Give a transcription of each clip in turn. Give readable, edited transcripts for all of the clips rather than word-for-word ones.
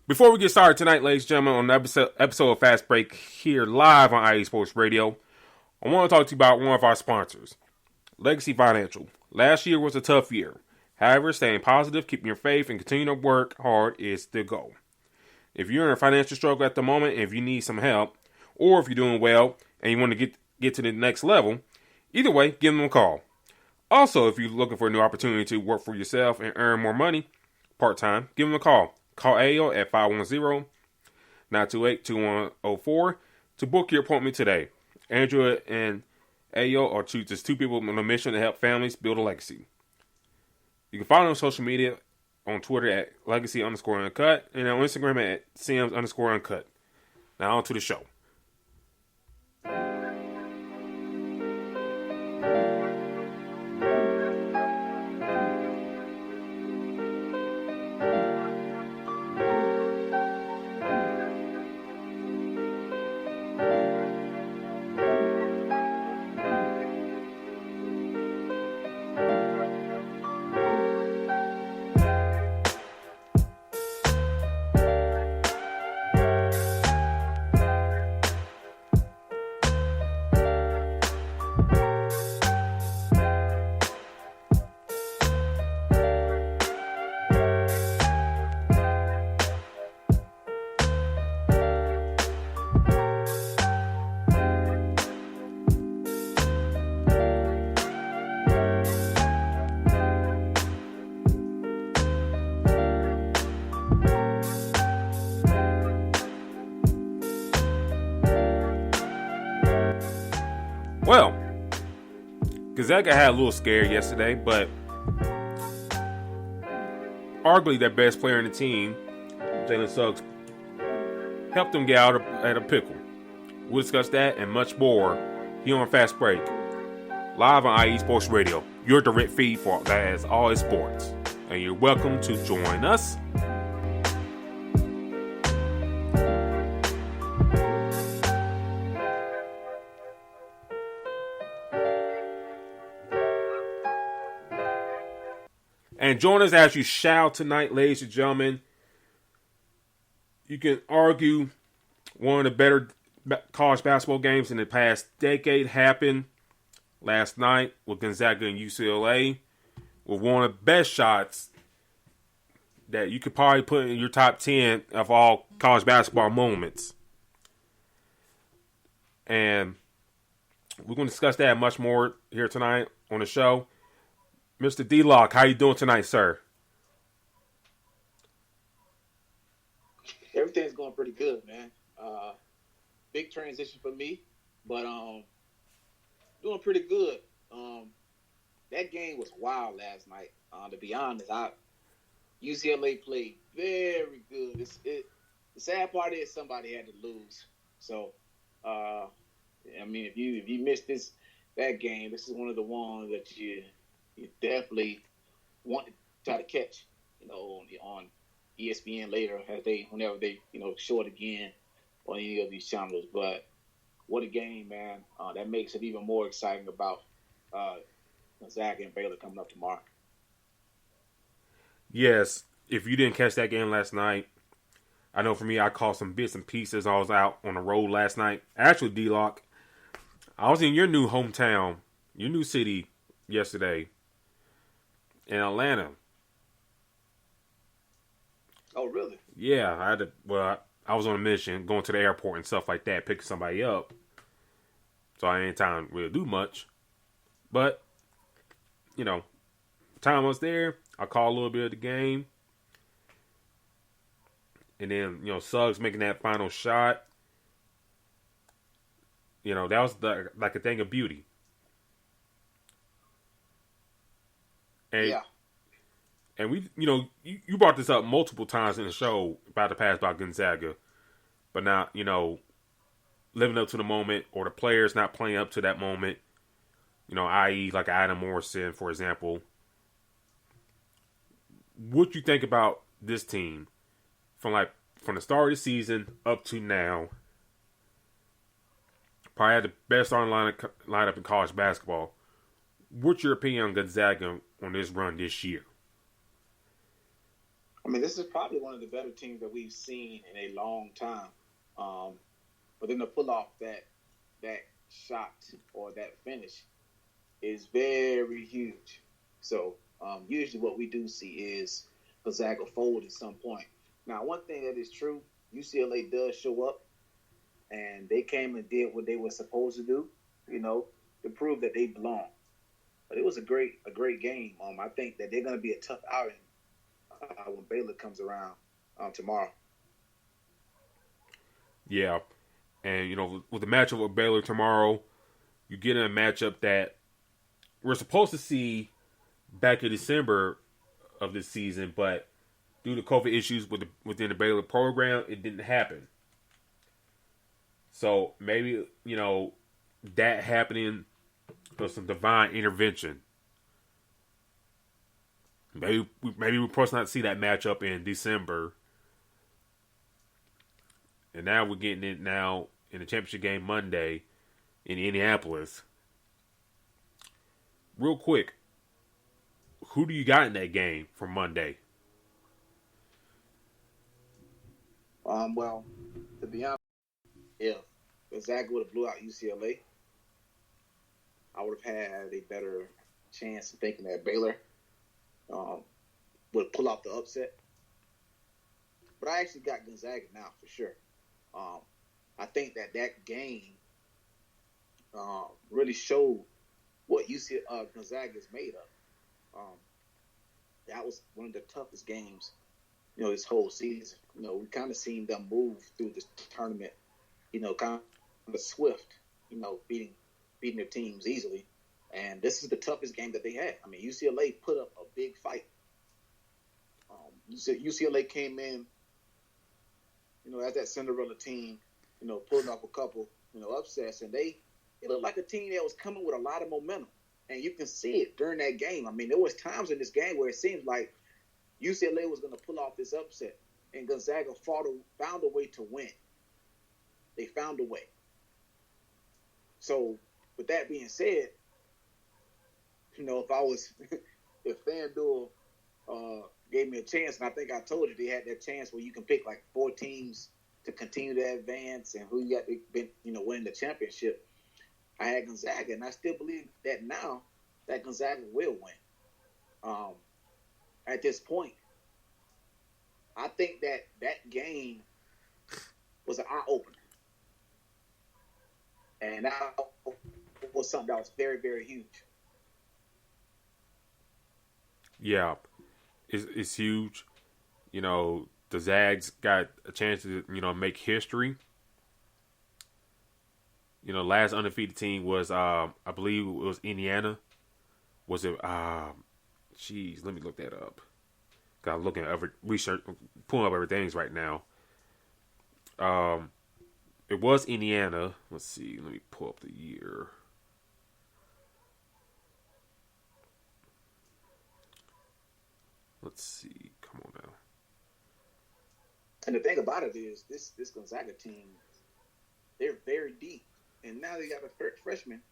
Before we get started tonight, ladies and gentlemen, on the episode of Fast Break here live on IE Sports Radio, I want to talk to you about one of our sponsors, Legacy Financial. Last year was a tough year. However, staying positive, keeping your faith, and continuing to work hard is the goal. If you're in a financial struggle at the moment, and if you need some help, or if you're doing well and you want to get to the next level, either way, give them a call. Also, if you're looking for a new opportunity to work for yourself and earn more money part-time, give them a call. Call AO at 510-928-2104 to book your appointment today. Andrew and AO are just two people on a mission to help families build a legacy. You can follow them on social media, on Twitter at legacy_uncut, and on Instagram at sims_uncut. Now on to the show. Well, Gonzaga had a little scare yesterday, but arguably their best player in the team, Jalen Suggs, helped them get out at a pickle. We'll discuss that and much more here on Fast Break, live on IE Sports Radio, your direct feed for that is all sports. And you're welcome to join us. And join us as you shall tonight, ladies and gentlemen. You can argue one of the better college basketball games in the past decade happened last night with Gonzaga and UCLA, with one of the best shots that you could probably put in your top 10 of all college basketball moments. And we're going to discuss that much more here tonight on the show. Mr. D-Lock, how you doing tonight, sir? Everything's going pretty good, man. Big transition for me, but doing pretty good. That game was wild last night. To be honest, UCLA played very good. The sad part is somebody had to lose. So, I mean, if you missed that game, this is one of the ones that you definitely want to try to catch, on ESPN later whenever they show it again on any of these channels. But what a game, man! That makes it even more exciting about Gonzaga and Baylor coming up tomorrow. Yes, if you didn't catch that game last night, I know for me, I caught some bits and pieces. I was out on the road last night. Actually, D-Lock, I was in your new hometown, your new city yesterday. In Atlanta. Oh, really? Yeah, I was on a mission, going to the airport and stuff like that, picking somebody up. So I ain't time to really do much. But, time I was there, I caught a little bit of the game. And then, Suggs making that final shot. That was like a thing of beauty. And, yeah. And we, you brought this up multiple times in the show about the past about Gonzaga. But now, living up to the moment or the players not playing up to that moment, i.e. like Adam Morrison, for example. What you think about this team from the start of the season up to now? Probably had the best starting lineup in college basketball. What's your opinion on Gonzaga on this run this year? I mean, this is probably one of the better teams that we've seen in a long time. But then to pull off that shot or that finish is very huge. So usually what we do see is Gonzaga fold at some point. Now, one thing that is true, UCLA does show up, and they came and did what they were supposed to do, to prove that they belong. But it was a great game. I think that they're going to be a tough outing when Baylor comes around tomorrow. Yeah, and with the matchup with Baylor tomorrow, you get in a matchup that we're supposed to see back in December of this season, but due to COVID issues within the Baylor program, it didn't happen. So maybe that happening was some divine intervention. Maybe we're supposed to not see that matchup in December. And now we're getting it now in the championship game Monday in Indianapolis. Real quick, who do you got in that game for Monday? Well, to be honest, if Gonzaga would have blew out UCLA, I would have had a better chance of thinking that Baylor would pull out the upset. But I actually got Gonzaga now for sure. I think that game really showed what Gonzaga is made of. That was one of the toughest games, this whole season. We kind of seen them move through this tournament, kind of swift, beating their teams easily. And this is the toughest game that they had. I mean, UCLA put up a big fight. UCLA came in, as that Cinderella team, pulling off a couple, upsets, and it looked like a team that was coming with a lot of momentum. And you can see it during that game. I mean, there was times in this game where it seems like UCLA was going to pull off this upset, and Gonzaga found a way to win. They found a way. So, with that being said, if FanDuel gave me a chance, and I think I told you they had that chance where you can pick like 4 teams to continue to advance and who you got to win the championship, I had Gonzaga, and I still believe that now that Gonzaga will win. At this point, I think that game was an eye-opener. And that was something that was very, very huge. Yeah, it's huge. The Zags got a chance to, make history. Last undefeated team was, I believe it was Indiana. Was it, let me look that up. I'm looking at research, pulling up everything right now. It was Indiana. Let's see. Let me pull up the year. Let's see. Come on now. And the thing about it is, this Gonzaga team, they're very deep. And now they got a freshman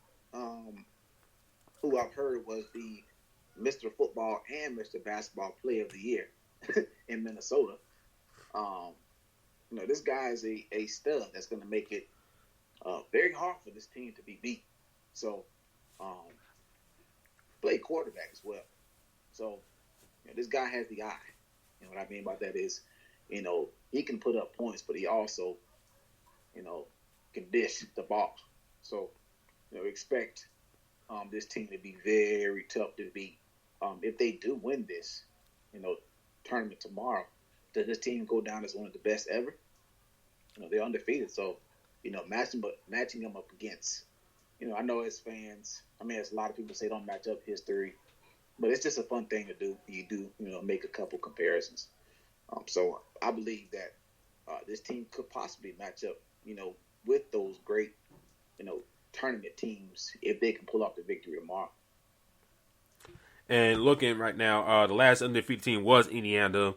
who I've heard was the Mr. Football and Mr. Basketball Player of the Year in Minnesota. This guy is a stud that's going to make it very hard for this team to be beat. So, play quarterback as well. So, this guy has the eye. What I mean by that is, he can put up points, but he also, can dish the ball. So, expect this team to be very tough to beat. If they do win this, tournament tomorrow, does this team go down as one of the best ever? They're undefeated. So, matching them up against, I know as fans, as a lot of people say don't match up history, but it's just a fun thing to do. You do, make a couple comparisons. So I believe that this team could possibly match up, with those great, tournament teams if they can pull off the victory tomorrow. And looking right now, the last undefeated team was Indiana.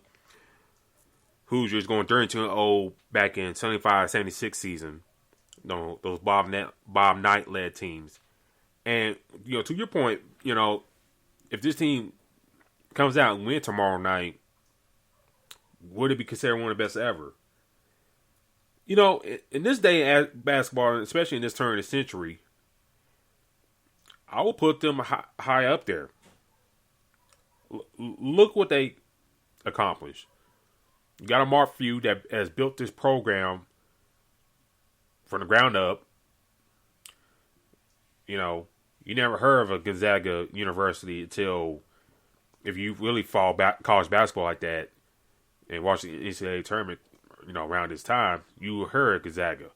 Hoosiers going 32-0 back in 75-76 season. Those Bob Knight led teams. And, to your point, if this team comes out and win tomorrow night, would it be considered one of the best ever? You know, in this day at basketball, especially in this turn of the century, I will put them high up there. Look what they accomplished. You got a Mark Few that has built this program from the ground up. You know, you never heard of a Gonzaga University until, if you really follow college basketball like that and watch the NCAA tournament, you know, around this time, you heard Gonzaga.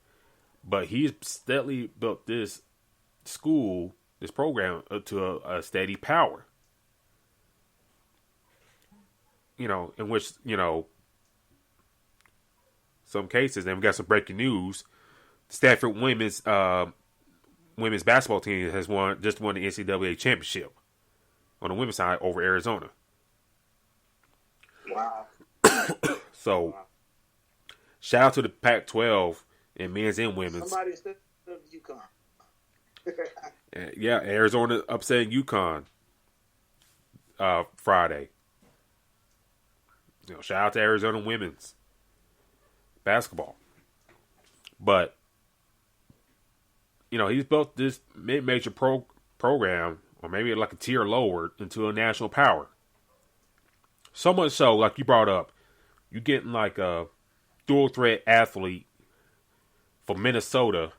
But he's steadily built this school, this program, up to a steady power. You know, in which, you know, some cases, and we got some breaking news. Stanford women's basketball team has won the NCAA championship on the women's side over Arizona. Wow. So, shout out to the Pac-12 in men's and women's. Somebody instead of UConn. Yeah, Arizona upsetting UConn Friday. You know, shout out to Arizona women's basketball. But, you know, he's built this mid-major program, or maybe like a tier lower, into a national power. So much so, like you brought up, you're getting like a dual-threat athlete from Minnesota,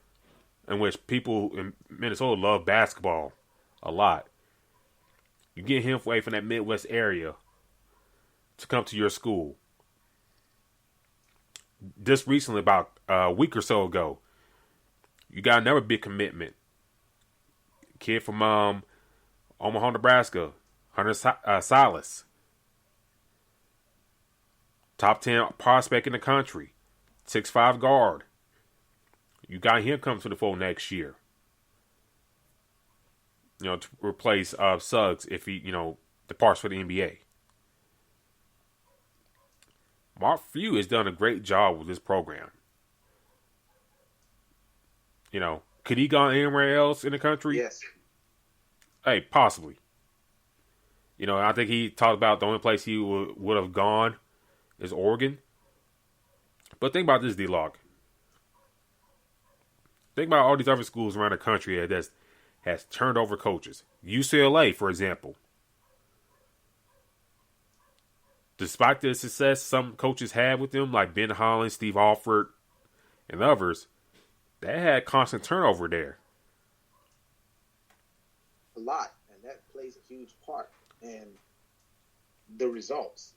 in which people in Minnesota love basketball a lot. You get him away from that Midwest area to come to your school. Just recently, about a week or so ago, you got another big commitment. Kid from Omaha, Nebraska, Hunter Silas. Top 10 prospect in the country. 6'5" guard. You got him coming to the fold next year. You know, to replace Suggs if he, you know, departs for the NBA. Mark Few has done a great job with this program. You know, could he go anywhere else in the country? Yes. Hey, possibly. You know, I think he talked about the only place he would have gone is Oregon. But think about this, D-Lock. Think about all these other schools around the country that has turned over coaches. UCLA, for example. Despite the success some coaches had with them, like Ben Holland, Steve Alford, and others, they had constant turnover there. A lot, and that plays a huge part in the results.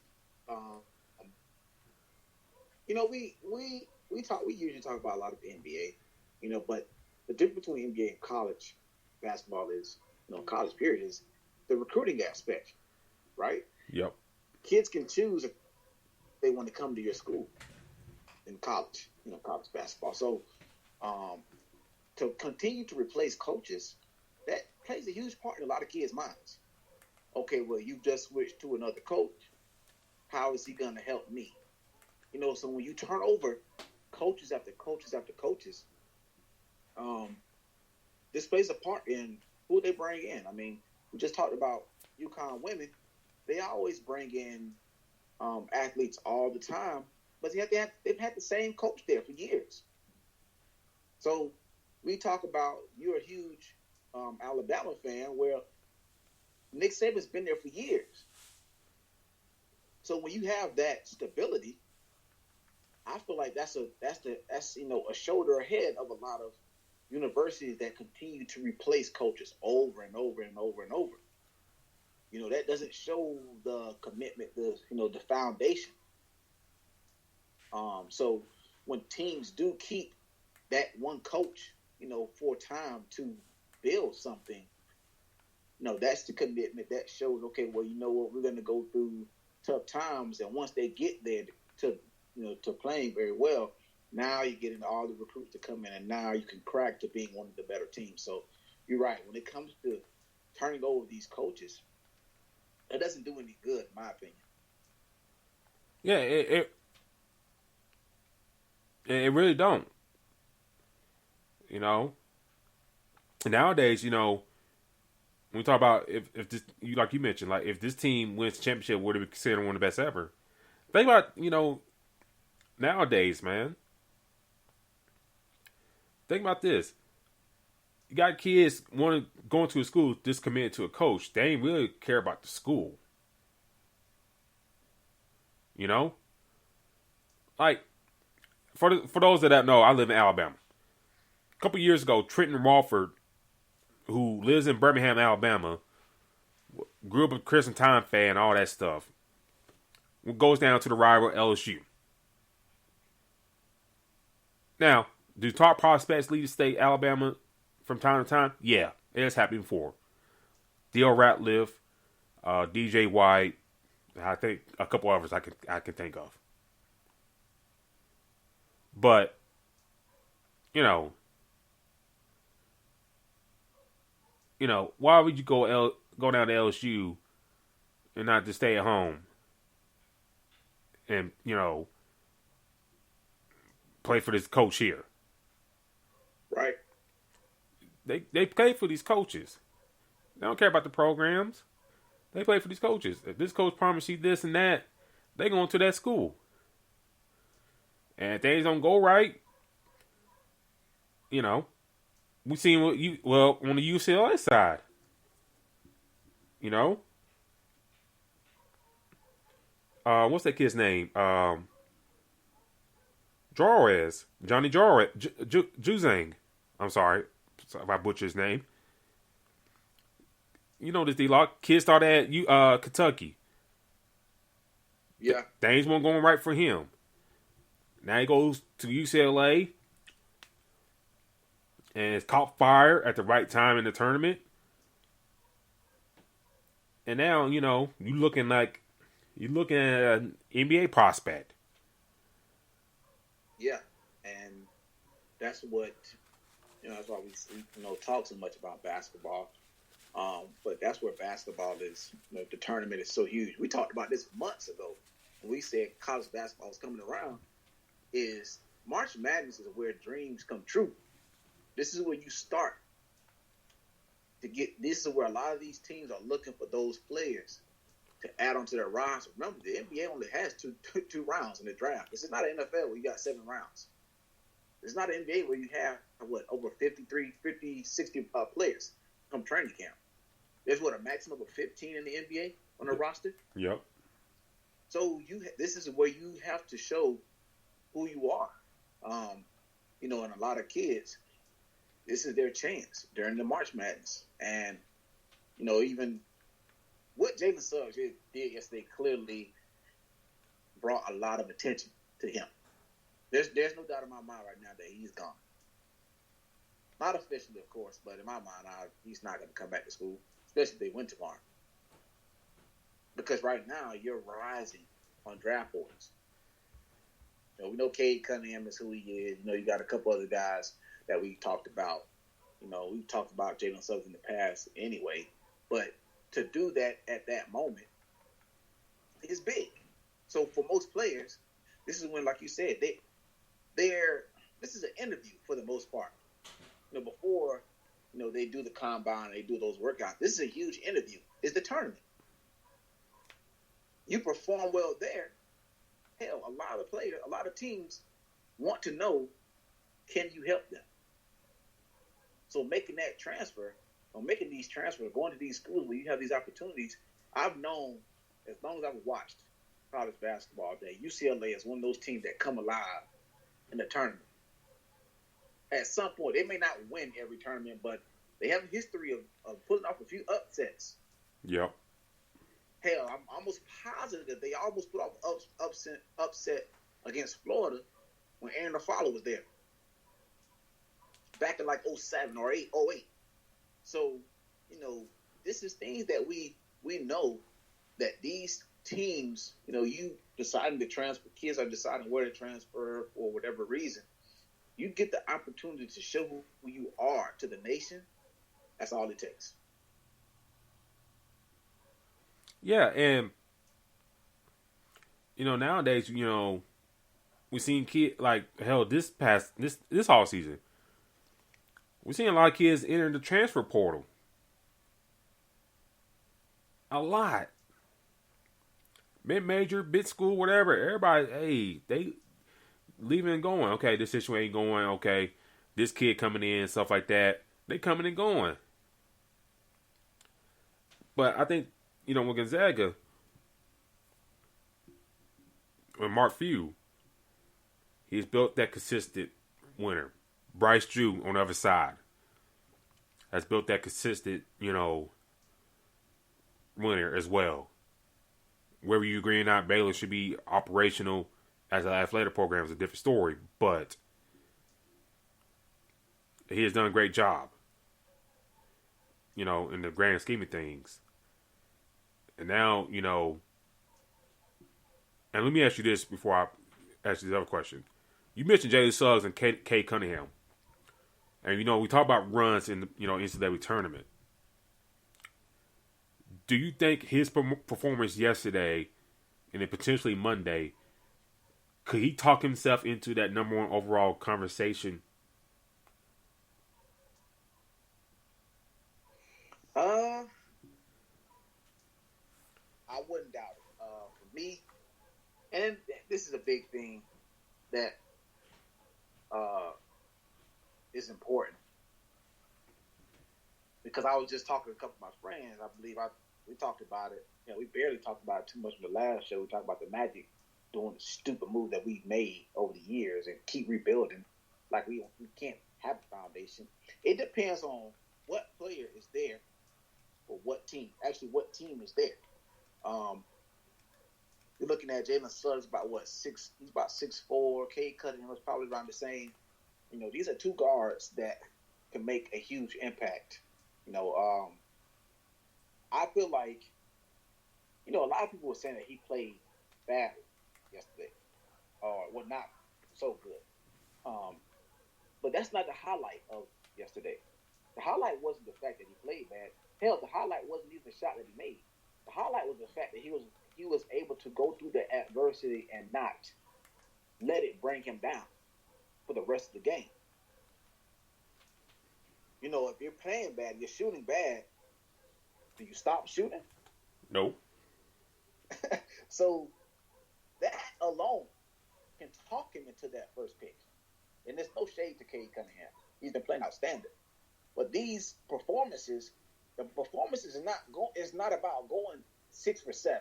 You know, we usually talk about a lot of the NBA, you know, but the difference between NBA and college basketball is, you know, college period is the recruiting aspect, right? Yep. Kids can choose if they want to come to your school in college, you know, college basketball. So, to continue to replace coaches, that plays a huge part in a lot of kids' minds. Okay, well, you just switched to another coach. How is he going to help me? You know, so when you turn over coaches after coaches after coaches, this plays a part in who they bring in. I mean, we just talked about UConn women. They always bring in athletes all the time, but they've had the same coach there for years. So we talk about, you're a huge Alabama fan, where Nick Saban's been there for years. So when you have that stability, I feel like that's you know, a shoulder ahead of a lot of universities that continue to replace coaches over and over and over and over. You know, that doesn't show the commitment, you know, the foundation. So when teams do keep that one coach, you know, for time to build something, you know, that's the commitment that shows, okay, well, you know what, we're going to go through tough times, and once they get there to, you know, to playing very well, now you're getting all the recruits to come in, and now you can crack to being one of the better teams. So you're right. When it comes to turning over these coaches, that doesn't do any good, in my opinion. Yeah, it really don't. You know, nowadays, you know, when we talk about if this, like you mentioned, like if this team wins the championship, would it be considered one of the best ever? Think about, nowadays, man. Think about this. You got kids going to a school just committed to a coach. They ain't really care about the school. You know? Like, for those that don't know, I live in Alabama. A couple years ago, Trenton Walford, who lives in Birmingham, Alabama, grew up a Christian Time fan, all that stuff, goes down to the rival LSU. Now, do top prospects leave the state Alabama from time to time? Yeah, it has happened before. D.L. Ratliff, DJ White, I think a couple others I can think of. But, why would you go down to LSU and not just stay at home and, play for this coach here? Right. They play for these coaches. They don't care about the programs. They play for these coaches. If this coach promised you this and that, they going to that school. And if things don't go right, we seen on the UCLA side, what's that kid's name? Johnny Juzang. I'm sorry if I butcher his name. This D-Lock kid started at Kentucky. Yeah, Things weren't going right for him. Now he goes to UCLA and is caught fire at the right time in the tournament. And now, you're looking at an NBA prospect. Yeah, and that's what that's why we talk so much about basketball. But that's where basketball is. The tournament is so huge. We talked about this months ago when we said college basketball is coming around. Is March Madness is where dreams come true. This is where you start to get. This is where a lot of these teams are looking for those players to add onto their roster. Remember, the NBA only has two rounds in the draft. This is not an NFL where you got 7 rounds. It's not an NBA where you have over 50, 60 players come training camp. There's a maximum of 15 in the NBA on a roster. Yep. So this is where you have to show who you are. And a lot of kids, this is their chance during the March Madness. And, even what Jalen Suggs did yesterday clearly brought a lot of attention to him. There's no doubt in my mind right now that he's gone. Not officially, of course, but in my mind, he's not going to come back to school, especially if they win tomorrow. Because right now, you're rising on draft boards. We know Cade Cunningham is who he is. You got a couple other guys that we talked about. We've talked about Jalen Suggs in the past anyway. But to do that at that moment is big. So for most players, this is when, like you said, this is an interview for the most part. Before, they do the combine, they do those workouts. This is a huge interview. It's the tournament. You perform well there. Hell, a lot of teams want to know, can you help them? So making that transfer, or making these transfers, going to these schools where you have these opportunities, I've known, as long as I've watched college basketball, that UCLA is one of those teams that come alive in the tournament. At some point, they may not win every tournament, but they have a history of pulling off a few upsets. Yep. Hell, I'm almost positive they almost put off upset against Florida when Aaron Aflalo was there. Back in like 07 or 08. So, this is things that we know that these teams, you deciding to transfer, kids are deciding where to transfer for whatever reason. You get the opportunity to show who you are to the nation. That's all it takes. Yeah, and nowadays, we've seen kids like this all season. We're seeing a lot of kids enter the transfer portal. A lot. mid-major, bit school, whatever. Everybody, hey, they leaving and going. Okay, this situation ain't going. Okay, this kid coming in, stuff like that. They coming and going. But I think, with Gonzaga, with Mark Few, he's built that consistent winner. Bryce Drew on the other side has built that consistent, winner as well. Whether you agree or not, Baylor should be operational as an athletic program is a different story, but he has done a great job, in the grand scheme of things. And now, and let me ask you this before I ask you the other question. You mentioned Jalen Suggs and Kay Cunningham. And, we talk about runs in the, NCAA tournament. Do you think his performance yesterday and then potentially Monday, could he talk himself into that number one overall conversation? I wouldn't doubt it. For me, and this is a big thing that is important, because I was just talking to a couple of my friends. I believe we talked about it. We barely talked about it too much in the last show. We talked about the Magic doing the stupid move that we've made over the years and keep rebuilding. Like we can't have a foundation. It depends on what player is there for what team. Actually, what team is there. You're looking at Jalen Suggs about six. He's about 6'4". Kay Cunningham was probably around the same. These are two guards that can make a huge impact. I feel like, a lot of people were saying that he played badly yesterday, or not so good. But that's not the highlight of yesterday. The highlight wasn't the fact that he played bad. Hell, the highlight wasn't even the shot that he made. The highlight was the fact that he was able to go through the adversity and not let it bring him down for the rest of the game. If you're playing bad, you're shooting bad, do you stop shooting? Nope. So that alone can talk him into that first pick. And there's no shade to Kay Cunningham. He's been playing outstanding. But these performances, the performances is not about going 6 for 7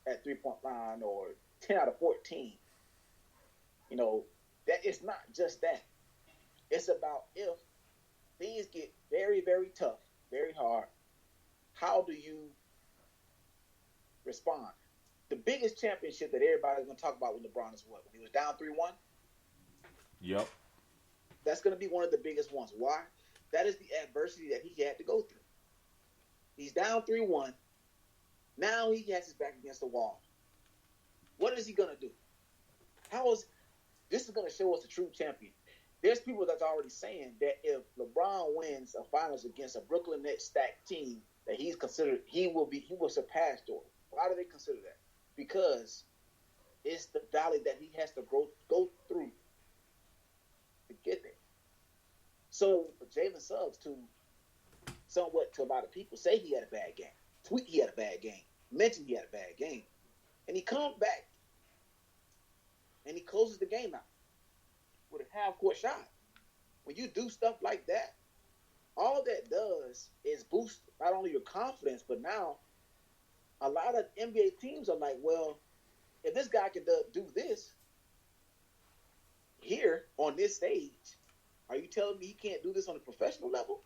at 3-point line or 10 out of 14. That it's not just that. It's about if things get very, very tough, very hard, how do you respond? The biggest championship that everybody's going to talk about when LeBron is what? When he was down 3-1? Yep. That's going to be one of the biggest ones. Why? That is the adversity that he had to go through. He's down 3-1. Now he has his back against the wall. What is he going to do? This is going to show us a true champion. There's people that's already saying that if LeBron wins a finals against a Brooklyn Nets stacked team, that he will surpass Jordan. Why do they consider that? Because it's the valley that he has to go through to get there. So for Jalen Suggs to a lot of people say he had a bad game, tweet he had a bad game, mention he had a bad game, and he comes back and he closes the game out with a half-court shot. When you do stuff like that, all that does is boost not only your confidence, but now a lot of NBA teams are like, well, if this guy can do this here on this stage, are you telling me he can't do this on a professional level?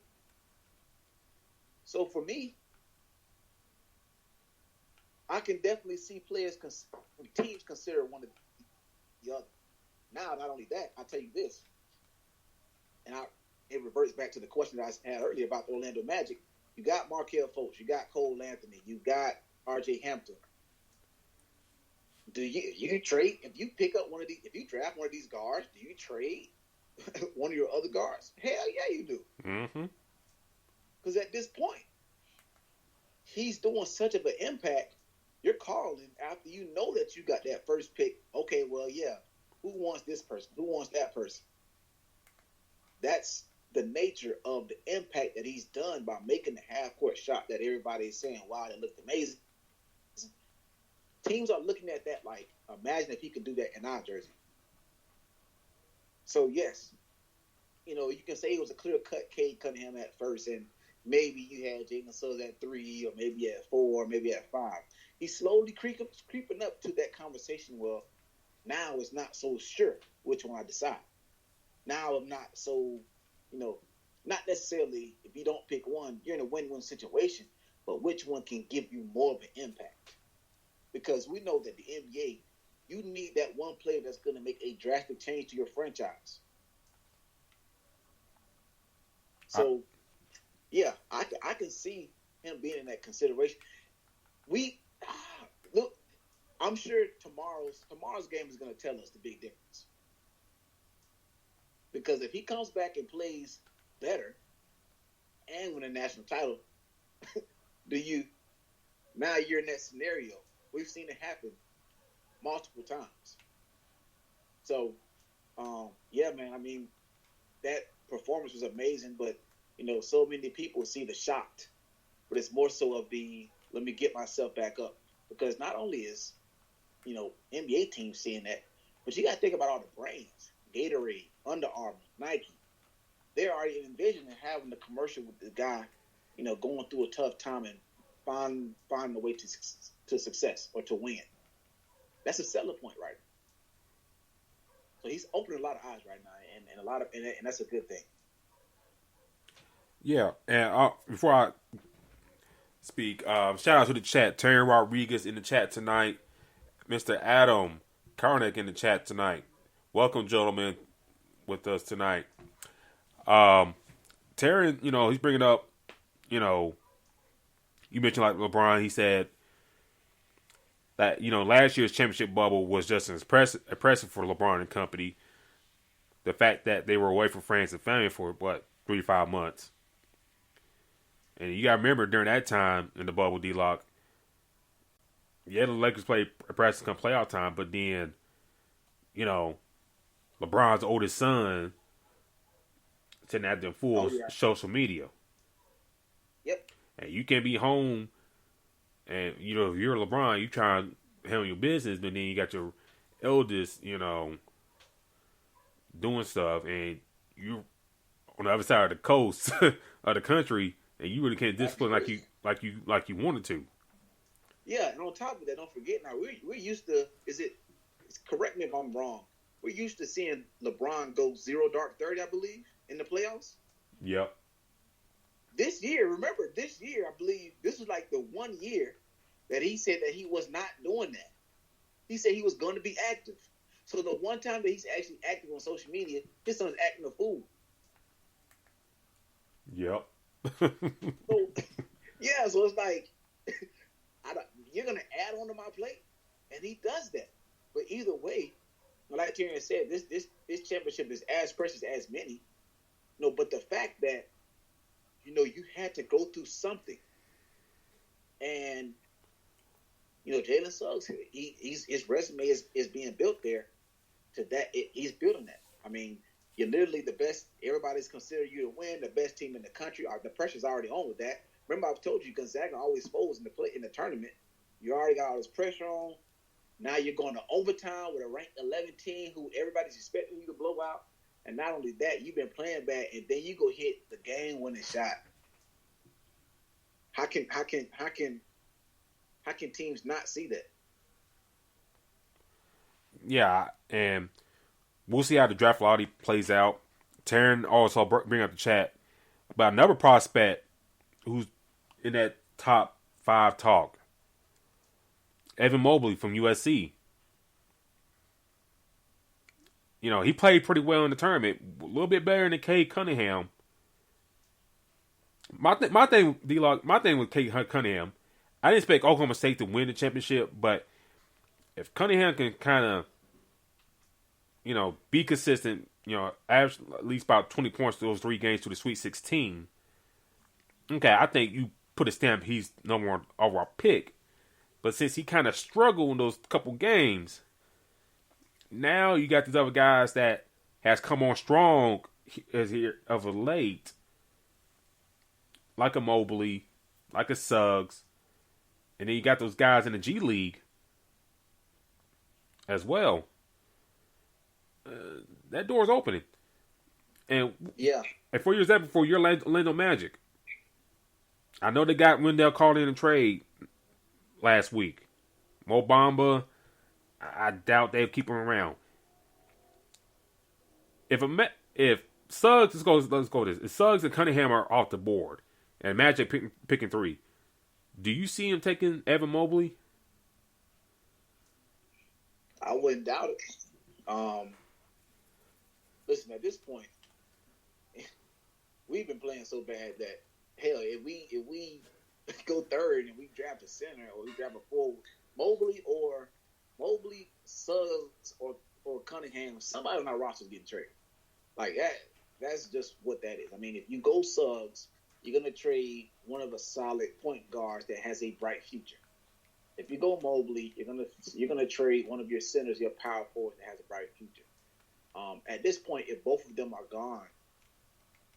So for me, I can definitely see teams consider one of the other. Now, not only that, I'll tell you this, and it reverts back to the question that I had earlier about the Orlando Magic. You got Markelle Fultz, you got Cole Anthony, you got R.J. Hampton. Do you trade if you pick up if you draft one of these guards? Do you trade one of your other guards? Hell yeah, you do. Mm-hmm. Because at this point, he's doing such of an impact. You're calling after you know that you got that first pick. Okay, well, yeah. Who wants this person? Who wants that person? That's the nature of the impact that he's done by making the half-court shot that everybody is saying, wow, that looked amazing. Teams are looking at that like, imagine if he could do that in our jersey. So yes, you can say it was a clear cut Cade Cunningham at first, and maybe you had Jalen Suggs at 3, or maybe at 4, or maybe at 5. He's slowly creeping up to that conversation. Well, now it's not so sure which one I decide. Now I'm not so, not necessarily if you don't pick one, you're in a win-win situation, but which one can give you more of an impact? Because we know that the NBA, you need that one player that's going to make a drastic change to your franchise. So, yeah, I can see him being in that consideration. Look, I'm sure tomorrow's game is going to tell us the big difference. Because if he comes back and plays better and win a national title, now you're in that scenario. We've seen it happen multiple times. So, yeah, man, I mean, that performance was amazing, but, so many people see the shot, but it's more so of the, let me get myself back up. Because not only is, NBA teams seeing that, but you got to think about all the brands, Gatorade, Under Armour, Nike. They're already envisioning having the commercial with the guy, going through a tough time and find a way to success or to win. That's a selling point, right? So he's opening a lot of eyes right now, and that's a good thing. Yeah, and before I speak, shout out to the chat. Terry Rodriguez in the chat tonight. Mr. Adam Karnick in the chat tonight. Welcome, gentlemen, with us tonight. Terry, he's bringing up, you mentioned like LeBron. He said that, last year's championship bubble was just as impressive for LeBron and company. The fact that they were away from friends and family for, 3 to 5 months. And you got to remember, during that time in the bubble, D-Lock, the Lakers played practice come playoff time, but then, LeBron's oldest son sitting at them full social media. Yep. And you can't be home, and, if you're LeBron, you try to handle your business, but then you got your eldest, doing stuff, and you on the other side of the coast of the country, and you really can't discipline like you wanted to. Yeah, and on top of that, don't forget now we're used to. Correct me if I'm wrong. We're used to seeing LeBron go 0 dark 30, I believe, in the playoffs. Yep. This year, I believe this was like the 1 year that he said that he was not doing that. He said he was going to be active. So the one time that he's actually active on social media, his son's acting a fool. Yep. So it's like you're gonna add on to my plate, and he does that. But either way, like Tyrion said, this championship is as precious as many. But the fact that you had to go through something, and Jalen Suggs, his resume is being built there. To that, he's building that. I mean, you're literally the best. Everybody's considering you to win, the best team in the country. The pressure's already on with that. Remember, I've told you Gonzaga always folds in the tournament. You already got all this pressure on. Now you're going to overtime with a ranked 11 team who everybody's expecting you to blow out. And not only that, you've been playing bad, and then you go hit the game-winning shot. How can teams not see that? Yeah, and we'll see how the draft lottery plays out. Taryn also bring up the chat about another prospect who's in that top 5 talk. Evan Mobley from USC. He played pretty well in the tournament. A little bit better than Cade Cunningham. My thing with Cade Cunningham, I didn't expect Oklahoma State to win the championship, but if Cunningham can kind of, be consistent, average at least about 20 points to those 3 games to the Sweet 16, okay, I think you put a stamp, he's number 1 overall pick. But since he kind of struggled in those couple games, now you got these other guys that has come on strong as here of late, like a Mobley, like a Suggs, and then you got those guys in the G League as well. That door's opening. And Yeah. and for years that before your Orlando Magic, I know they got Wendell called in a trade last week. Mo Bamba, I doubt they'll keep him around. If Suggs, let's go this. If Suggs and Cunningham are off the board, and Magic picking 3, do you see him taking Evan Mobley? I wouldn't doubt it. Listen, at this point, we've been playing so bad that hell, if we go third and we draft a center or we draft a forward, Mobley, Suggs, or Cunningham, somebody on our roster is getting traded. Like that. That's just what that is. I mean, if you go Suggs, you're gonna trade one of the solid point guards that has a bright future. If you go Mobley, you're gonna trade one of your centers, your power forward that has a bright future. At this point, if both of them are gone,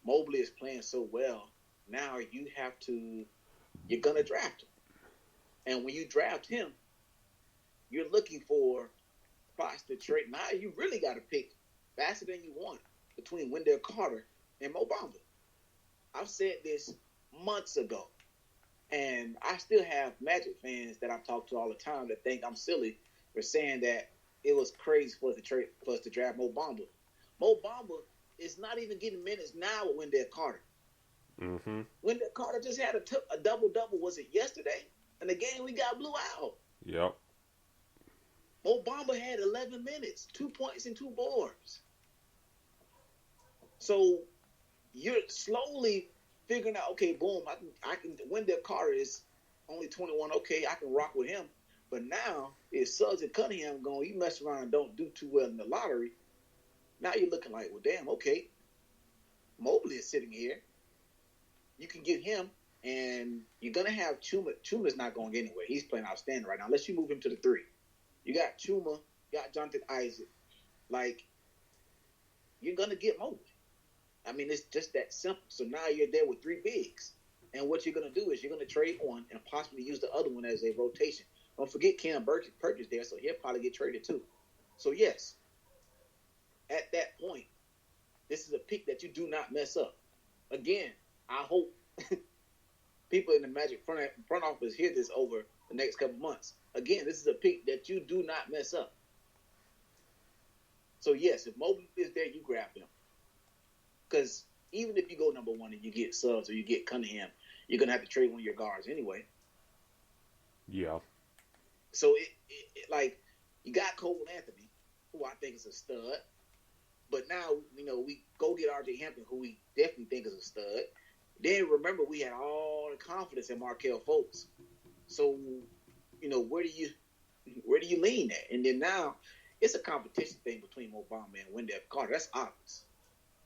Mobley is playing so well. Now you're gonna draft him, and when you draft him, you're looking for spots to trade. Now you really got to pick faster than you want between Wendell Carter and Mo Bamba. I've said this months ago, and I still have Magic fans that I've talked to all the time that think I'm silly for saying that it was crazy for us to draft Mo Bamba. Mo Bamba is not even getting minutes now with Wendell Carter. Mm-hmm. Wendell Carter just had a double-double, was it yesterday? And the game we got blew out. Yep. Mo Bamba had 11 minutes, 2 points and 2 boards. So you're slowly figuring out, okay, boom, I can. Wendell Carter is only 21. Okay, I can rock with him. But now, if Suggs and Cunningham going, you mess around and don't do too well in the lottery. Now you're looking like, well, damn, okay. Mobley is sitting here. You can get him, and you're gonna have Chuma. Chuma's not going anywhere. He's playing outstanding right now. Unless you move him to the 3. You got Chuma, you got Jonathan Isaac. Like, you're gonna get Mobley. I mean, it's just that simple. So now you're there with 3 bigs. And what you're going to do is you're going to trade one and possibly use the other one as a rotation. Don't forget Cam Purchase there, so he'll probably get traded too. So, yes, at that point, this is a pick that you do not mess up. Again, I hope people in the Magic front office hear this over the next couple months. Again, this is a pick that you do not mess up. So, yes, if Mobley is there, you grab him. Because even if you go number 1 and you get Suggs or you get Cunningham, you're going to have to trade one of your guards anyway. Yeah. So, like, you got Cole Anthony, who I think is a stud. But now, we go get R.J. Hampton, who we definitely think is a stud. Then, remember, we had all the confidence in Markelle Fultz. So, where do you lean at? And then now, it's a competition thing between Mo Bamba and Wendell Carter. That's obvious.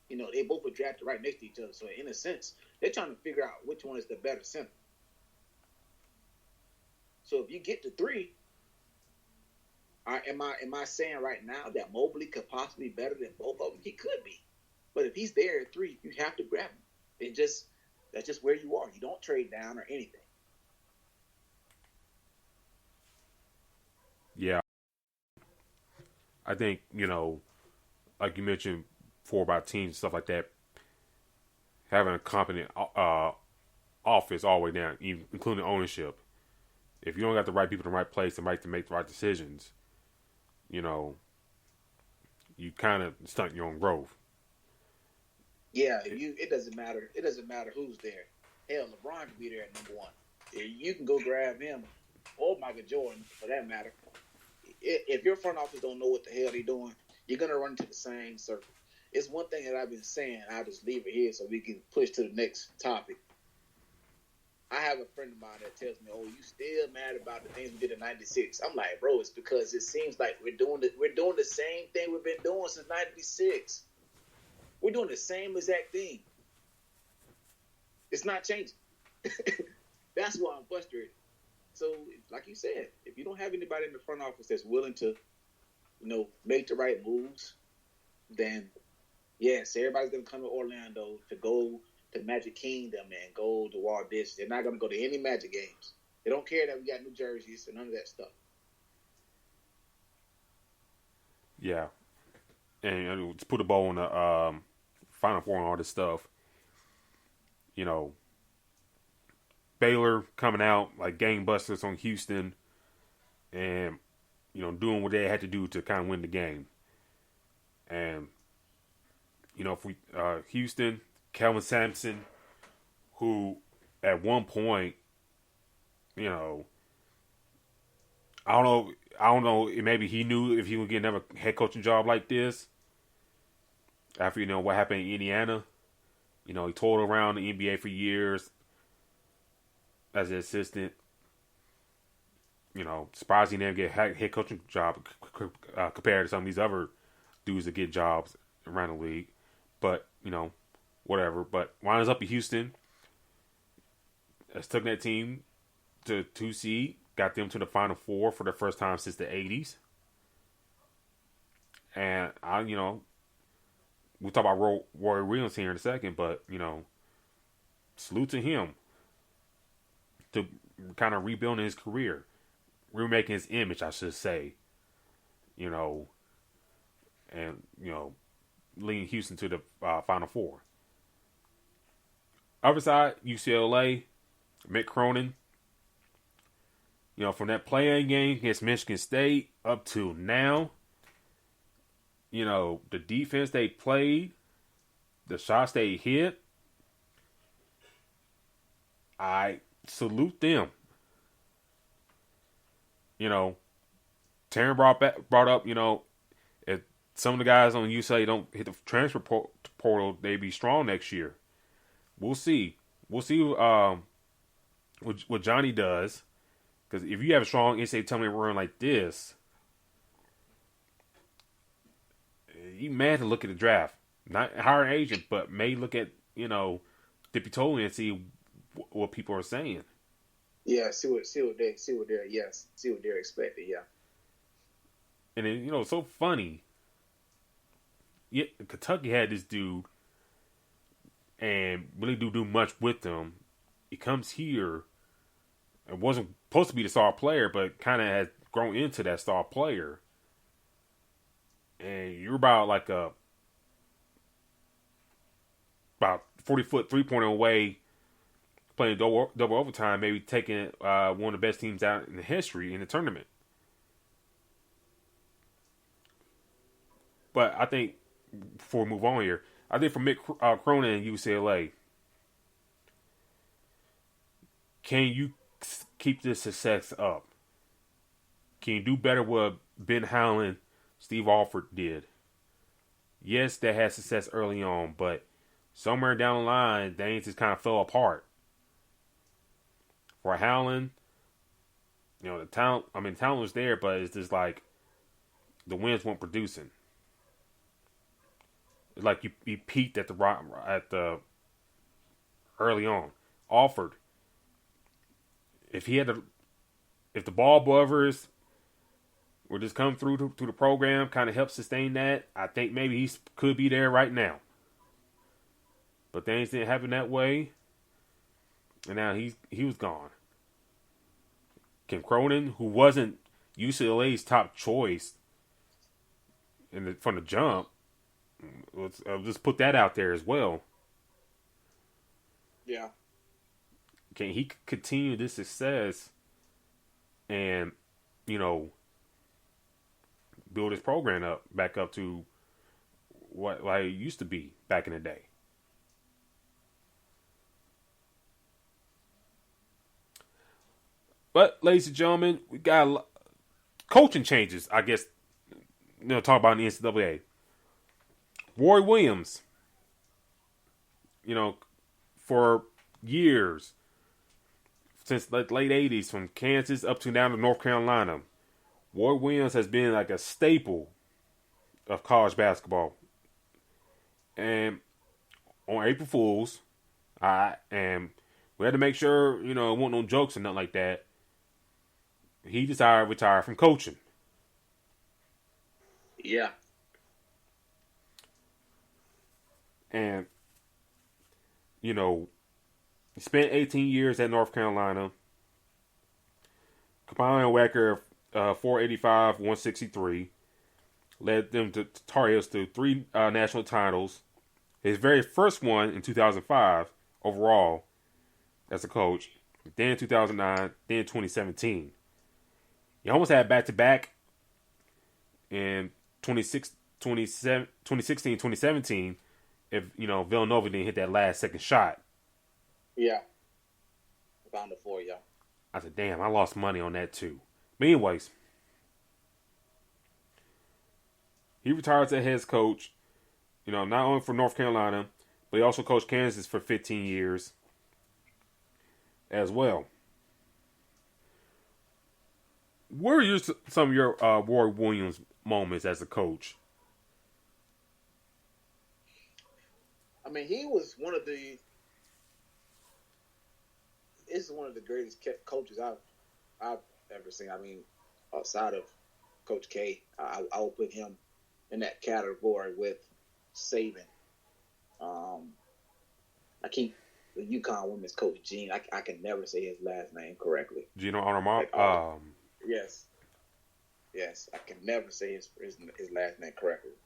They both were drafted right next to each other. So, in a sense, they're trying to figure out which one is the better center. So, if you get to 3, am I saying right now that Mobley could possibly be better than both of them? He could be. But if he's there at 3, you have to grab him. That's just where you are. You don't trade down or anything. Yeah. I think, like you mentioned before about teams and stuff like that, having a competent office all the way down, including ownership. If you don't got the right people in the right place and to make the right decisions, you kind of stunt your own growth. Yeah, it doesn't matter. It doesn't matter who's there. Hell, LeBron can be there at number 1. You can go grab him, or Michael Jordan, for that matter. If your front office don't know what the hell they're doing, you're gonna run into the same circle. It's one thing that I've been saying. I'll just leave it here so we can push to the next topic. I have a friend of mine that tells me, "Oh, you still mad about the things we did in '96?" I'm like, bro, it's because it seems like we're doing the same thing we've been doing since '96. We're doing the same exact thing. It's not changing. That's why I'm frustrated. So, like you said, if you don't have anybody in the front office that's willing to, make the right moves, then yes, everybody's gonna come to Orlando to go to Magic Kingdom and go to Walt Disney. They're not gonna go to any Magic games. They don't care that we got new jerseys and none of that stuff. Yeah, and to put a bow on the Final Four and all this stuff. You know, Baylor coming out like gangbusters on Houston, and doing what they had to do to kind of win the game. And if we Houston, Kelvin Sampson, who at one point, I don't know. Maybe he knew if he would get another head coaching job like this. After what happened in Indiana, he toured around the NBA for years as an assistant. Surprised he didn't get a head coaching job compared to some of these other dudes that get jobs around the league. But whatever. But winds up in Houston. Has took that team to 2 seed. Got them to the Final Four for the first time since the 80s. And we'll talk about Roy Williams here in a second, but, salute to him to kind of rebuilding his career, remaking his image, I should say, and, leading Houston to the Final Four. Other side, UCLA, Mick Cronin, from that play-in game against Michigan State up to now, the defense they played, the shots they hit, I salute them. Taryn brought up, if some of the guys on UCLA don't hit the transfer portal, they be strong next year. We'll see. We'll see what Johnny does. Because if you have a strong NCAA tournament run like this, you mad to look at the draft. Not hire an agent, but may look at, Dipitoli and see what people are saying. Yeah, see what they're expecting, yeah. And then, it's so funny. Yeah, Kentucky had this dude and really do much with him. He comes here and wasn't supposed to be the star player, but kind of has grown into that star player. And you're about 40-foot 3-pointer away, playing double overtime, maybe taking one of the best teams out in the history in the tournament. But I think, before we move on here, I think for Mick Cronin and UCLA, can you keep this success up? Can you do better what Ben Howland, Steve Alford did? Yes, they had success early on, but somewhere down the line, things just kind of fell apart. For Howland, the talent was there, but it's just like the wins weren't producing. It's like you peaked at the early on. Alford, if the ball brothers would just come through to the program, kind of help sustain that, I think maybe he could be there right now. But things didn't happen that way, and now he was gone. Kim Cronin, who wasn't UCLA's top choice from the jump, I'll just put that out there as well. Yeah. Can he continue this success and, build his program back up to what it used to be back in the day? But, ladies and gentlemen, we got coaching changes, I guess, talk about in the NCAA. Roy Williams, for years, since the late 80s, from Kansas up to down to North Carolina, Roy Williams has been like a staple of college basketball. And on April Fools, and we had to make sure, it wasn't no jokes or nothing like that, he decided to retire from coaching. Yeah. And, he spent 18 years at North Carolina. Combined record of 485, 163. led them to Tar Heels to 3 national titles. His very first one in 2005 overall as a coach. Then 2009, then 2017. He almost had back-to-back in 2016, 2017 if, Villanova didn't hit that last second shot. Yeah. Found it for you. I said, damn, I lost money on that too. But anyways, he retired as head coach, not only for North Carolina, but he also coached Kansas for 15 years as well. What are some of your Roy Williams moments as a coach? I mean, he was one of the. This is one of the greatest coaches I've ever seen. I mean, outside of Coach K, I will put him in that category with Saban. I keep the UConn women's coach Gene. I can never say his last name correctly. Gino Armand. Yes, I can never say his last name correctly.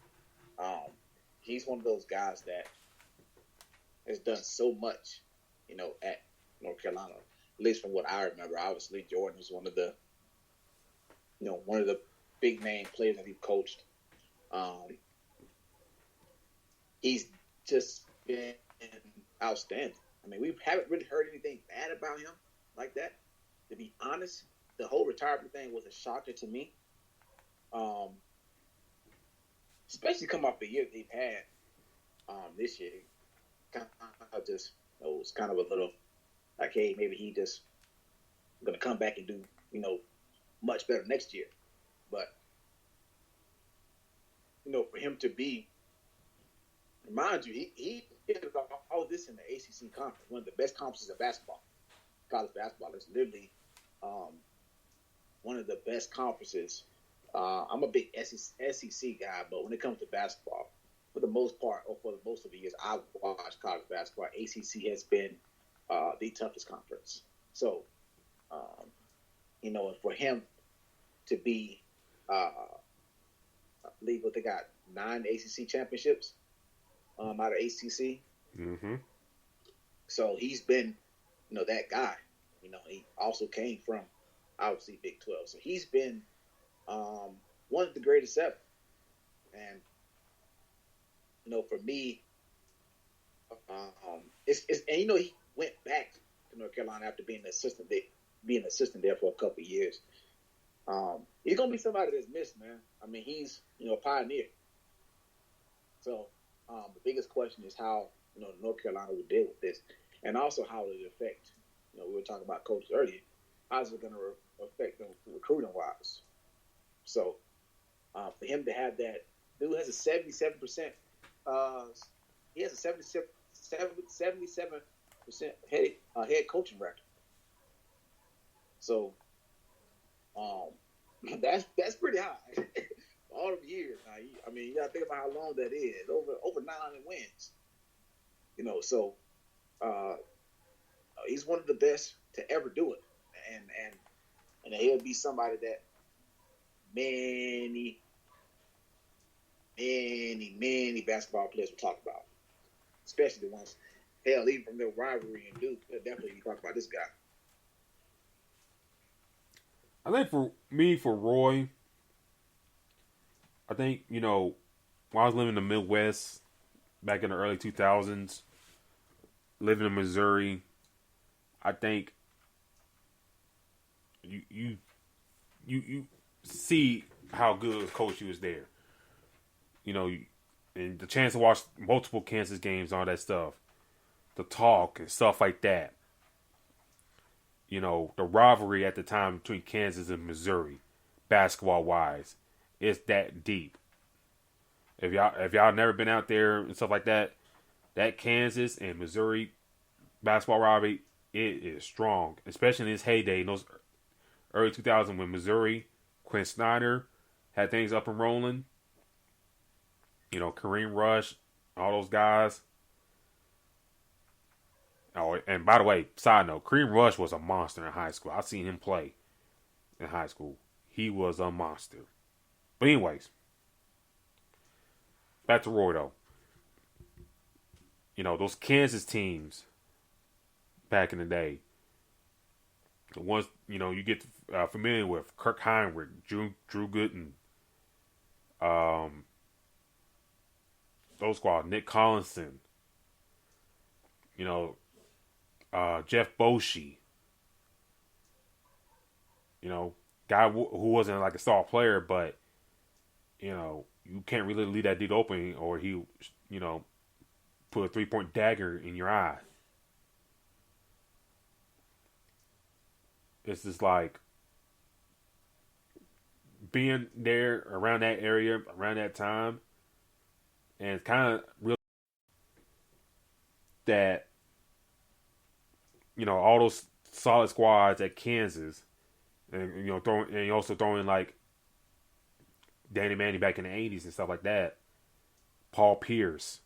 He's one of those guys that has done so much, at North Carolina. At least from what I remember. Obviously, Jordan was one of the big name players that he coached. He's just been outstanding. I mean, we haven't really heard anything bad about him like that. To be honest, the whole retirement thing was a shocker to me. Especially come off the year they've had this year. Kind of just, it was kind of a little like, hey, maybe he just going to come back and do, much better next year. But, for him to be, remind you, he did all this in the ACC conference, one of the best conferences of basketball. College basketball is literally one of the best conferences. I'm a big SEC guy, but when it comes to basketball, for the most part, or for most of the years I've watched college basketball, ACC has been the toughest conference. So, and for him to be, I believe what they got 9 ACC championships out of ACC. Mm-hmm. So he's been, that guy. He also came from obviously Big 12. So he's been one of the greatest ever. And for me, it's and he went back to North Carolina after being an assistant there for a couple of years. He's gonna be somebody that's missed, man. I mean, he's a pioneer. So the biggest question is how North Carolina will deal with this, and also how it affect. We were talking about coaches earlier. How's it going to affect them recruiting wise? So for him to have that, dude has a 77%. He has a 77% head coaching record. So that's pretty high. All of years. Now, I mean, you got to think about how long that is. Over 900 wins. So he's one of the best to ever do it, and he'll be somebody that many basketball players will talk about, especially the ones, hell, even from their rivalry and Duke, they'll definitely be talking about this guy. I think for Roy, I think, when I was living in the Midwest back in the early 2000s, living in Missouri, I think you see how good a coach he was there. And the chance to watch multiple Kansas games, all that stuff, the talk and stuff like that. The rivalry at the time between Kansas and Missouri, basketball wise, it's that deep. If y'all never been out there and stuff like that, that Kansas and Missouri basketball rivalry, it is strong, especially in its heyday in those early 2000s when Missouri, Quinn Snyder had things up and rolling. Kareem Rush, all those guys. Oh, and by the way, side note, Kareem Rush was a monster in high school. I've seen him play in high school. He was a monster. But anyways, back to Roy though. Those Kansas teams back in the day. The ones you get familiar with: Kirk Heinrich, Drew Gooden, those squads, Nick Collinson, Jeff Boschee, guy who wasn't like a star player, but you can't really leave that dude open, or he put a 3-point dagger in your eye. It's just like being there around that area, around that time, and it's kind of real that all those solid squads at Kansas, and also throwing like Danny Manning back in the '80s and stuff like that, Paul Pierce,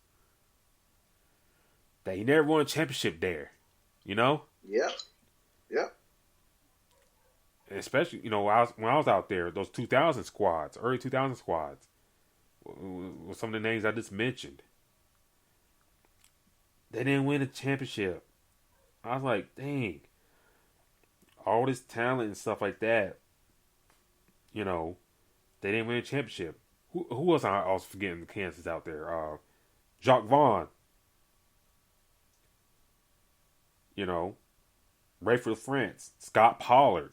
that he never won a championship there, Yep. And especially, when I was out there, those 2000 squads, early 2000 squads, with some of the names I just mentioned, they didn't win a championship. I was like, dang, all this talent and stuff like that, they didn't win a championship. Who else I was forgetting? Kansas out there, Jacques Vaughn, Rayford France, Scott Pollard.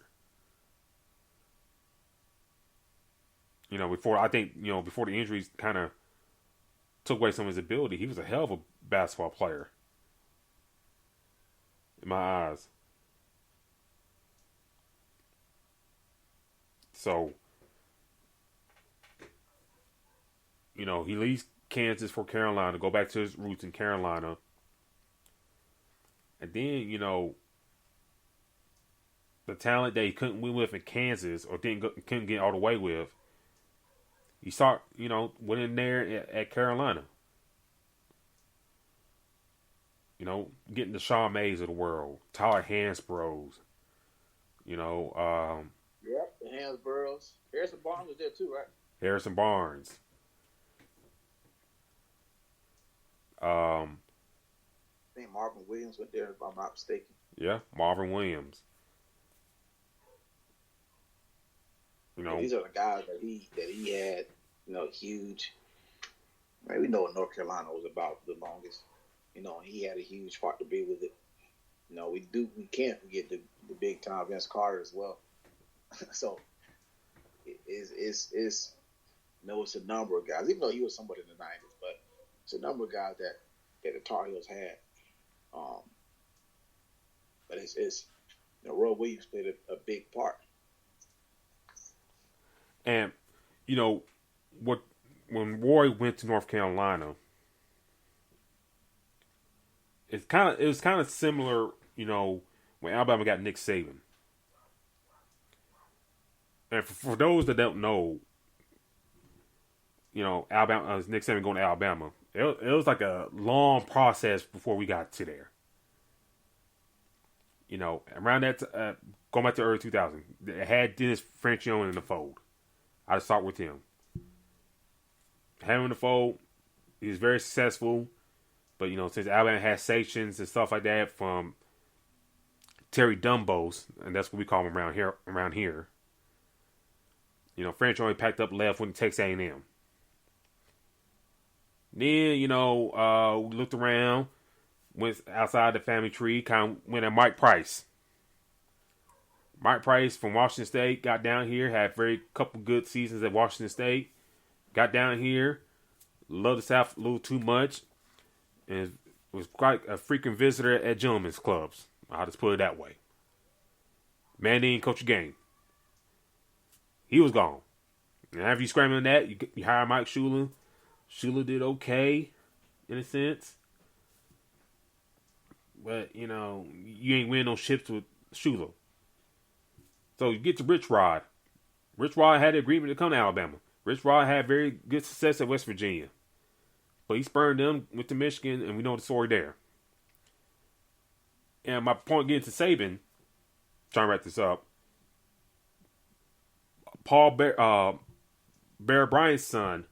Before the injuries kind of took away some of his ability, he was a hell of a basketball player in my eyes. So, he leaves Kansas for Carolina, go back to his roots in Carolina. And then, the talent that he couldn't win with in Kansas, or couldn't get all the way with, he went in there at Carolina. Getting the Sean Mays of the world, Tyler Hansbrough. Yep, the Hansboroughs. Harrison Barnes was there too, right? Harrison Barnes. I think Marvin Williams went there, if I'm not mistaken. Yeah, Marvin Williams. These are the guys that he had, huge. We know what North Carolina was about the longest. He had a huge part to be with it. We can't forget the big time Vince Carter as well. So it's it's a number of guys, even though he was somebody in the '90s, but it's a number of guys that the Tar Heels had. But it's Roy Williams played a big part. And when Roy went to North Carolina, it was kind of similar, when Alabama got Nick Saban. And for those that don't know, Alabama, Nick Saban going to Alabama, it was like a long process before we got to there. Around that, going back to early 2000, it had Dennis Franchione in the fold. I'd start with him. Had him in the fold. He was very successful. But, since Alabama had sanctions and stuff like that from Terry Dumbos, and that's what we call him around here. Franchione packed up, left, went to Texas A&M. Then, we looked around, went outside the family tree, kind of went at Mike Price. Mike Price from Washington State got down here, had very couple good seasons at Washington State. Got down here, loved the South a little too much, and was quite a freaking visitor at gentlemen's clubs. I'll just put it that way. Man didn't coach a game. He was gone. And after you scrambling that, you hire Mike Shula. Shula did okay, in a sense. But, you ain't winning no ships with Shula. So you get to Rich Rod. Rich Rod had the agreement to come to Alabama. Rich Rod had very good success at West Virginia. But he spurned them, went to Michigan, and we know the story there. And my point getting to Saban, trying to wrap this up, Bear Bryant's son,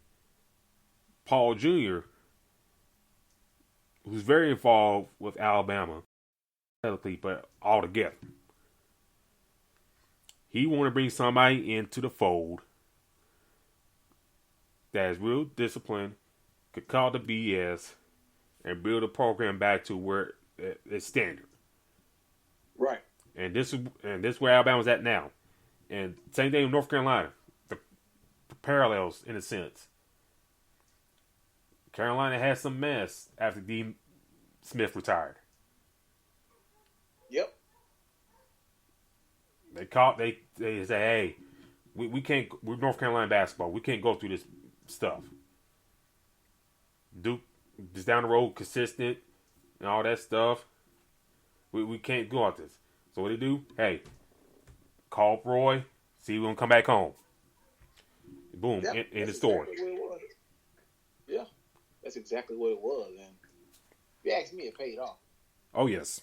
Paul Jr., who's very involved with Alabama, but altogether. He want to bring somebody into the fold that is real disciplined, could call the BS, and build a program back to where it's standard. Right. And this is where Alabama's at now. And same thing with North Carolina. The parallels in a sense. Carolina had some mess after Dean Smith retired. Yep. They say, hey, we can't, we're North Carolina basketball. We can't go through this stuff. Duke just down the road, consistent and all that stuff. We can't go out this. So what they do? Hey, call Roy, see if we gonna come back home. Boom, Yep, in the story. Exactly what it was. Yeah, that's exactly what it was. And if you ask me, it paid off. Oh yes.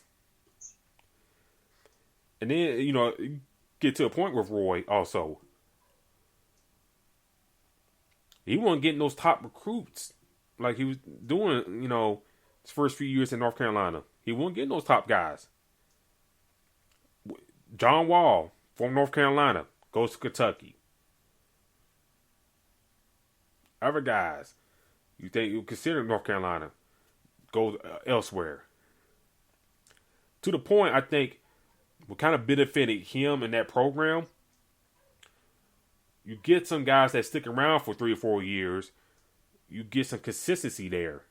And then, get to a point with Roy also. He wasn't getting those top recruits like he was doing, his first few years in North Carolina. He wasn't getting those top guys. John Wall from North Carolina goes to Kentucky. Other guys you think you consider North Carolina go elsewhere. To the point, I think, what kind of benefited him in that program, you get some guys that stick around for 3 or 4 years. You get some consistency there.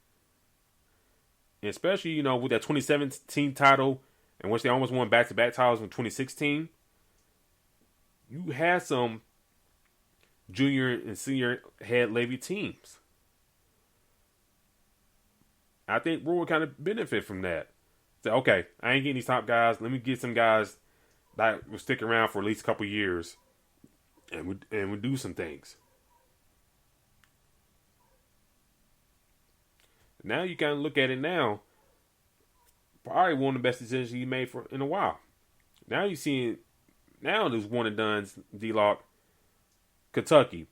And especially, with that 2017 title, in which they almost won back-to-back titles in 2016, you had some junior and senior head Levy teams. I think Roy kind of benefit from that. Say, okay, I ain't getting these top guys. Let me get some guys that will stick around for at least a couple years, and we do some things. Now you kind of look at it now. Probably one of the best decisions he made in a while. Now you seeing, there's one and dones. D-Lock, Kentucky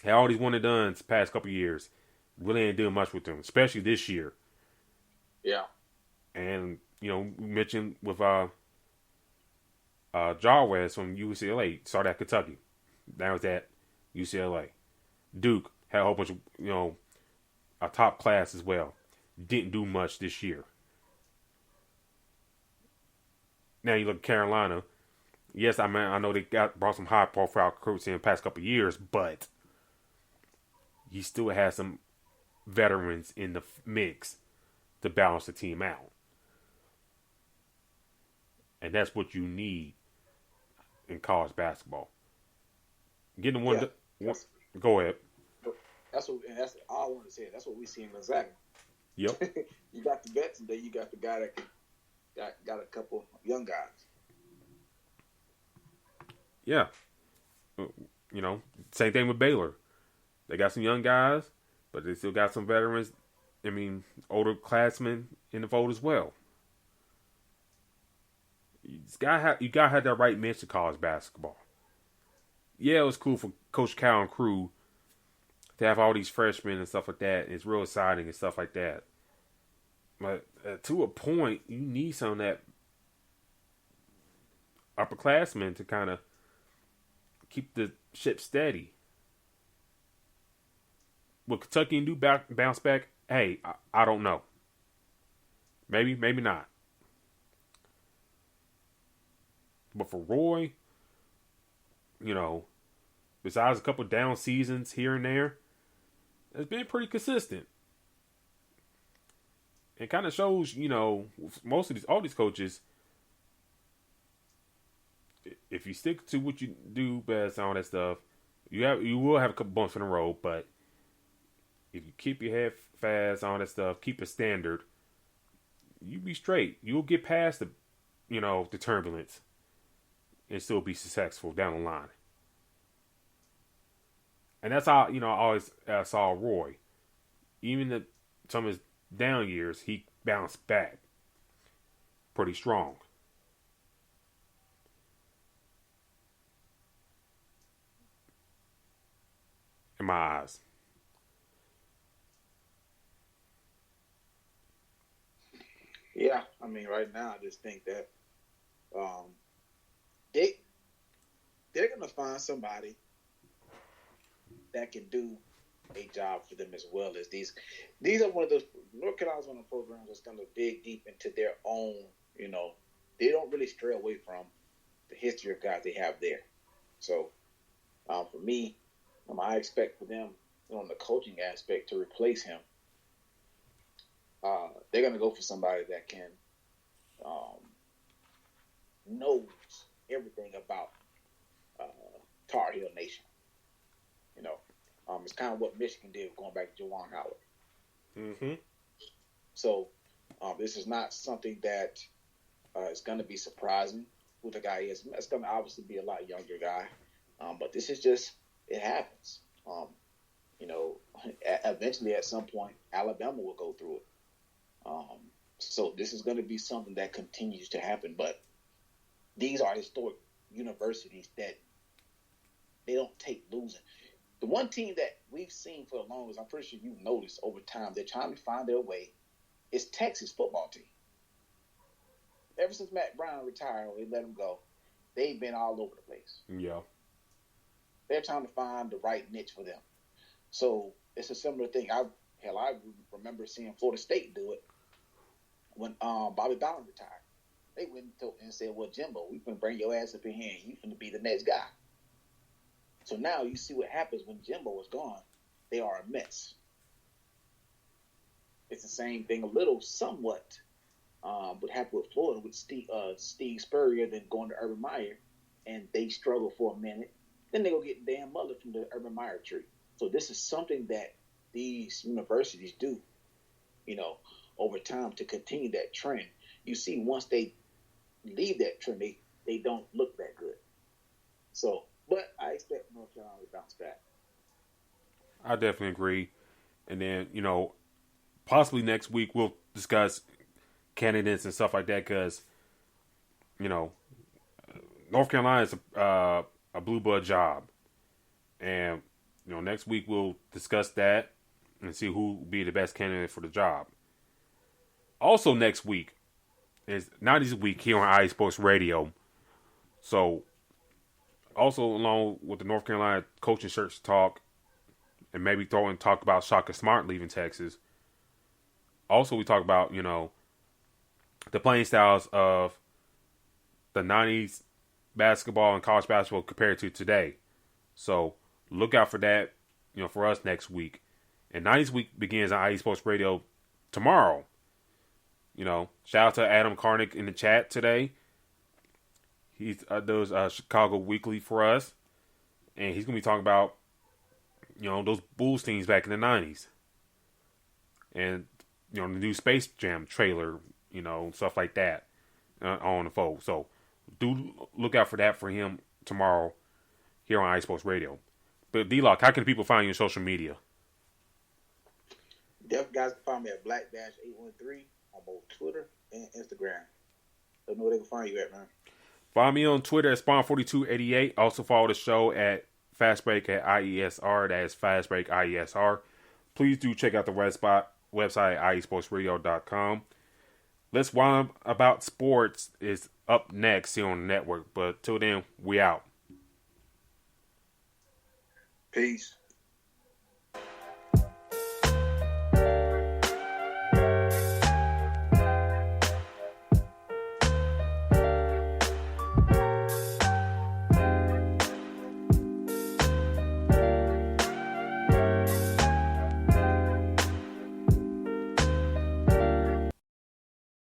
had all these one and dones past couple years. Really ain't doing much with them, especially this year. Yeah. And we mentioned with Jarwez from UCLA started at Kentucky. Now it's at UCLA. Duke had a whole bunch of a top class as well. Didn't do much this year. Now you look at Carolina. Yes, I know they brought some high profile recruits in the past couple of years, but you still have some veterans in the mix to balance the team out. And that's what you need in college basketball. Getting one. Go ahead. That's all I want to say. That's what we see in Gonzaga. Yep. You got the vets, and then you got the guy that got a couple young guys. Yeah. Same thing with Baylor. They got some young guys, but they still got some veterans. Older classmen in the fold as well. You gotta have that right mix of college basketball. Yeah, it was cool for Coach Cal and crew to have all these freshmen and stuff like that. It's real exciting and stuff like that. But to a point, you need some of that upperclassmen to kind of keep the ship steady. Will Kentucky do bounce back? Hey, I don't know. Maybe not. But for Roy, besides a couple down seasons here and there, it's been pretty consistent. It kind of shows, most of all these coaches, if you stick to what you do best and all that stuff, you will have a couple bumps in the road, but if you keep your head fast, all that stuff, keep a standard, you be straight. You'll get past the turbulence and still be successful down the line. And that's how, I always saw Roy. Even some of his down years, he bounced back pretty strong. In my eyes. Yeah, I mean, right now I just think that they they're gonna find somebody that can do a job for them as well as these. These are one of those North Carolina's one of the programs that's gonna dig deep into their own. You know, they don't really stray away from the history of guys they have there. So for me, I expect for them on the coaching aspect to replace him. They're gonna go for somebody that can um, knows everything about Tar Heel Nation. You know, it's kind of what Michigan did going back to Juwan Howard. Mm-hmm. So this is not something that is going to be surprising who the guy is. It's going to obviously be a lot younger guy, but this is just it happens. You know, eventually at some point Alabama will go through it. So this is going to be something that continues to happen. But these are historic universities that they don't take losing. The one team that we've seen for the longest, I'm pretty sure you've noticed over time, they're trying to find their way, is Texas football team. Ever since Matt Brown retired, they let him go. They've been all over the place. Yeah. They're trying to find the right niche for them. So it's a similar thing. I remember seeing Florida State do it when Bobby Bowden retired. They went and said, well, Jimbo, we can bring your ass up in here and you finna be the next guy. So now you see what happens when Jimbo was gone. They are a mess. It's the same thing, somewhat, what happened with Florida with Steve Spurrier, then going to Urban Meyer, and they struggle for a minute. Then they go get Dan Mullen from the Urban Meyer tree. So this is something that these universities do, you know, over time to continue that trend. You see, once they leave that trend, they don't look that good. So, but I expect North Carolina to bounce back. I definitely agree. And then, you know, possibly next week we'll discuss candidates and stuff like that because, you know, North Carolina is a blue blood job. And, you know, next week we'll discuss that and see who will be the best candidate for the job. Also next week is 90s Week here on IE Sports Radio. So, also along with the North Carolina coaching search talk, and maybe talk about Shaka Smart leaving Texas. Also, we talk about, you know, the playing styles of the 90s basketball and college basketball compared to today. So, look out for that, you know, for us next week. And 90s Week begins on IE Sports Radio tomorrow. You know, shout out to Adam Karnick in the chat today. He does Chicago Weekly for us. And he's going to be talking about, you know, those Bulls teams back in the 90s. And, you know, the new Space Jam trailer, you know, stuff like that on the fold. So, do look out for that for him tomorrow here on iSports Radio. But, D-Lock, how can people find you on social media? Definitely guys can find me at Black-813 on both Twitter and Instagram. Let me know where they can find you at, man. Follow me on Twitter at Spawn4288. Also follow the show at Fastbreak at IESR. That is Fastbreak IESR. Please do check out the website IESportsRadio.com. Let's Wind About Sports is up next here on the network. But till then, we out. Peace.